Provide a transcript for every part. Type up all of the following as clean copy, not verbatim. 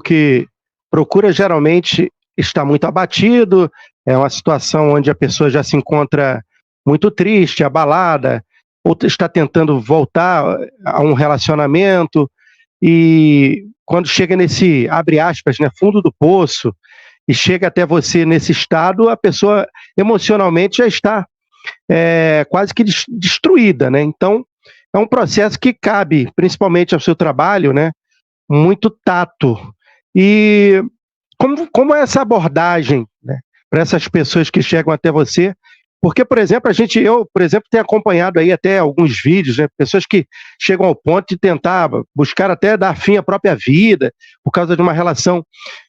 que procura geralmente está muito abatido, é uma situação onde a pessoa já se encontra muito triste, abalada, ou está tentando voltar a um relacionamento, e quando chega nesse, abre aspas, né, fundo do poço, e chega até você nesse estado, a pessoa emocionalmente já está quase que destruída, né? Então, é um processo que cabe, principalmente ao seu trabalho, né, muito tato. E como é essa abordagem, né, para essas pessoas que chegam até você? Porque, por exemplo, eu, por exemplo, tenho acompanhado aí até alguns vídeos, né, pessoas que chegam ao ponto de tentar buscar até dar fim à própria vida, por causa de uma relação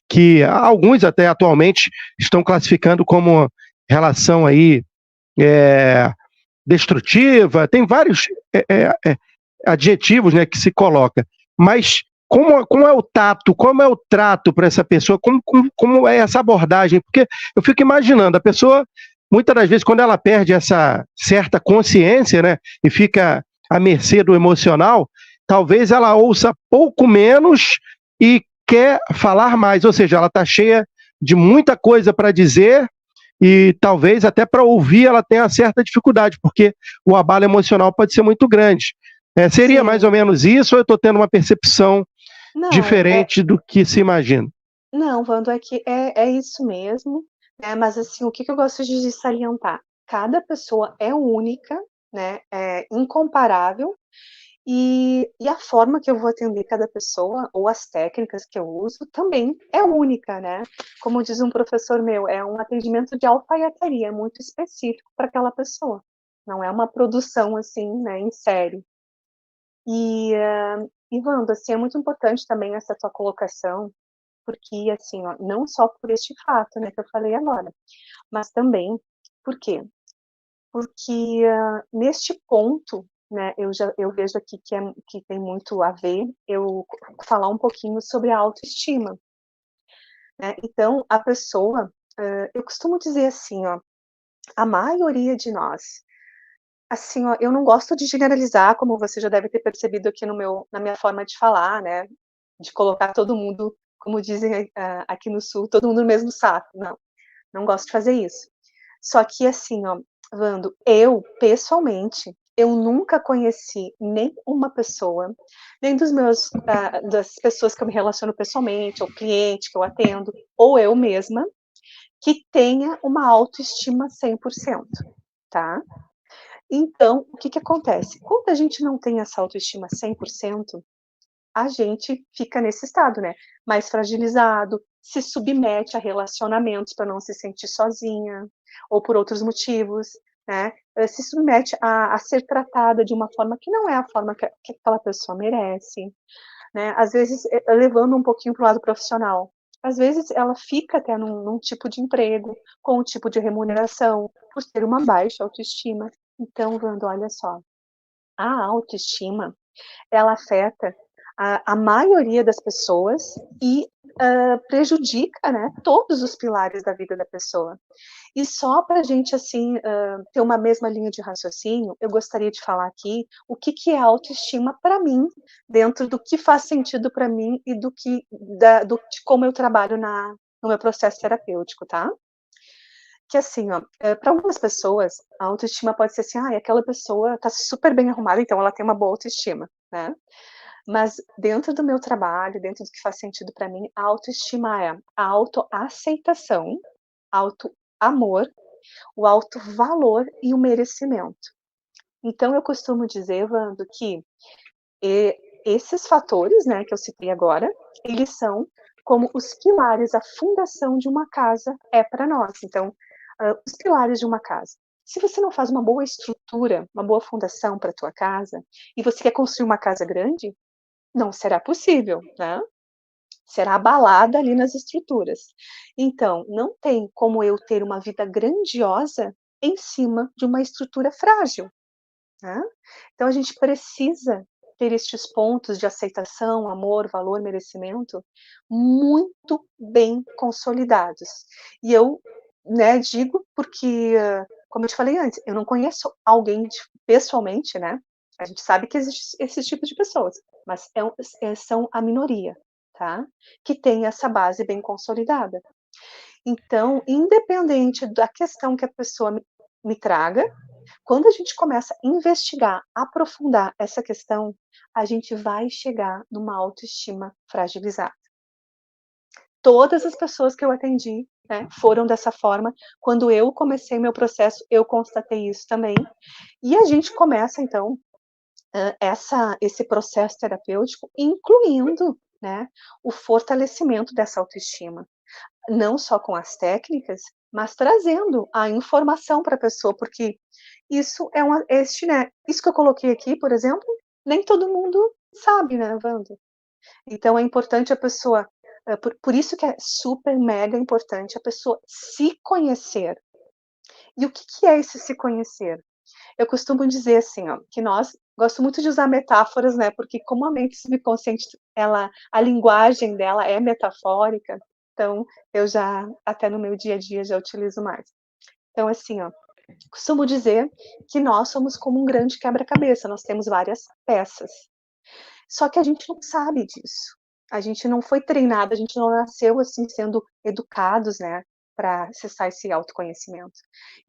que alguns até atualmente estão classificando como relação aí é, destrutiva, tem vários adjetivos, né, que se coloca, mas como é o tato, como é o trato para essa pessoa, como é essa abordagem? Porque eu fico imaginando, a pessoa, muitas das vezes, quando ela perde essa certa consciência, né, e fica à mercê do emocional, talvez ela ouça pouco menos e quer falar mais, ou seja, ela está cheia de muita coisa para dizer, e talvez até para ouvir ela tenha certa dificuldade, porque o abalo emocional pode ser muito grande. Seria mais Sim. ou menos isso, ou eu estou tendo uma percepção Não, diferente do que se imagina? não, Vando, é que é isso mesmo, né, mas assim, o que que eu gosto de salientar? Cada pessoa é única, né, é incomparável, e a forma que eu vou atender cada pessoa, ou as técnicas que eu uso, também é única, né. Como diz um professor meu, é um atendimento de alfaiataria, muito específico para aquela pessoa, não é uma produção, assim, né, em série. E Wanda, assim, é muito importante também essa tua colocação, porque, assim, ó, não só por este fato, né, que eu falei agora, mas também, por quê? Porque, neste ponto, né, eu vejo aqui que tem muito a ver eu falar um pouquinho sobre a autoestima, né. Então a pessoa, eu costumo dizer assim, ó, a maioria de nós, assim, ó, eu não gosto de generalizar, como você já deve ter percebido aqui no meu na minha forma de falar, né, de colocar todo mundo, como dizem, aqui no sul, todo mundo no mesmo saco, não, não gosto de fazer isso. Só que assim, ó, Vando, eu pessoalmente, eu nunca conheci nem uma pessoa, nem das pessoas que eu me relaciono pessoalmente, ou cliente que eu atendo, ou eu mesma, que tenha uma autoestima 100%, tá? Então, o que que acontece? Quando a gente não tem essa autoestima 100%, a gente fica nesse estado, né, mais fragilizado, se submete a relacionamentos para não se sentir sozinha, ou por outros motivos, né, se submete a ser tratada de uma forma que não é a forma que aquela pessoa merece, né, às vezes, levando um pouquinho para o lado profissional. Às vezes ela fica até num tipo de emprego, com um tipo de remuneração, por ter uma baixa autoestima. Então, Wanda, olha só, a autoestima, ela afeta a maioria das pessoas e, prejudica, né, todos os pilares da vida da pessoa. E só para a gente, assim, ter uma mesma linha de raciocínio, eu gostaria de falar aqui o que que é autoestima para mim, dentro do que faz sentido para mim e de como eu trabalho no meu processo terapêutico, tá? Que assim, ó, para algumas pessoas, a autoestima pode ser assim: "Ai, aquela pessoa está super bem arrumada, então ela tem uma boa autoestima", né. Mas dentro do meu trabalho, dentro do que faz sentido para mim, a autoestima é a autoaceitação, autoamor, o autovalor e o merecimento. Então eu costumo dizer, Wando, que esses fatores, né, que eu citei agora, eles são como os pilares, a fundação de uma casa é para nós. Então, os pilares de uma casa. Se você não faz uma boa estrutura, uma boa fundação para a tua casa, e você quer construir uma casa grande, não será possível, né? Será abalada ali nas estruturas. Então, não tem como eu ter uma vida grandiosa em cima de uma estrutura frágil, né? Então a gente precisa ter estes pontos de aceitação, amor, valor, merecimento muito bem consolidados. E eu, né, digo porque, como eu te falei antes, eu não conheço alguém pessoalmente, né? A gente sabe que existe esse tipo de pessoas, mas são a minoria, tá? Que tem essa base bem consolidada. Então, independente da questão que a pessoa me traga, quando a gente começa a investigar, aprofundar essa questão, a gente vai chegar numa autoestima fragilizada. Todas as pessoas que eu atendi, né, foram dessa forma. Quando eu comecei meu processo, eu constatei isso também. E a gente começa, então, esse processo terapêutico, incluindo, né, o fortalecimento dessa autoestima. Não só com as técnicas, mas trazendo a informação para a pessoa, porque isso é né, isso que eu coloquei aqui, por exemplo, nem todo mundo sabe, né, Wanda? Então é importante a pessoa, por isso que é super mega importante a pessoa se conhecer. E o que que é esse se conhecer? Eu costumo dizer assim, ó, que gosto muito de usar metáforas, né, porque como a mente subconsciente, a linguagem dela é metafórica, então eu já, até no meu dia a dia, já utilizo mais. Então assim, ó, costumo dizer que nós somos como um grande quebra-cabeça, nós temos várias peças. Só que a gente não sabe disso. A gente não foi treinado, a gente não nasceu assim sendo educados, né, para acessar esse autoconhecimento.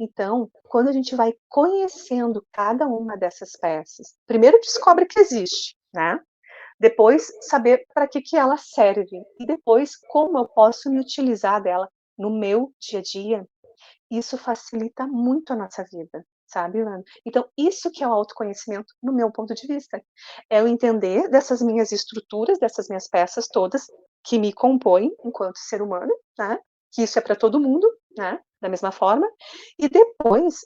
Então, quando a gente vai conhecendo cada uma dessas peças, primeiro descobre que existe, né? Depois saber para que ela serve e depois como eu posso me utilizar dela no meu dia a dia, isso facilita muito a nossa vida, sabe, Ana? Então, isso que é o autoconhecimento, no meu ponto de vista. É eu entender dessas minhas estruturas, dessas minhas peças todas, que me compõem enquanto ser humano, né? Que isso é para todo mundo, né? Da mesma forma. E depois,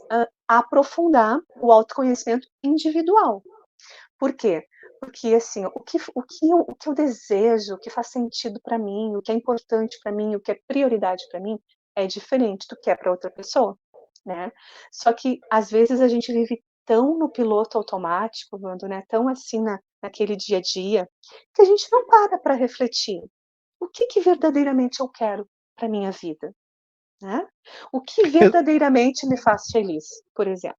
aprofundar o autoconhecimento individual. Por quê? Porque, assim, o que eu desejo, o que faz sentido para mim, o que é importante para mim, o que é prioridade para mim, é diferente do que é para outra pessoa, né. Só que, às vezes, a gente vive tão no piloto automático, Wanda, né, tão assim naquele dia a dia, que a gente não para refletir. O que que verdadeiramente eu quero para minha vida, né? O que verdadeiramente me faz feliz, por exemplo.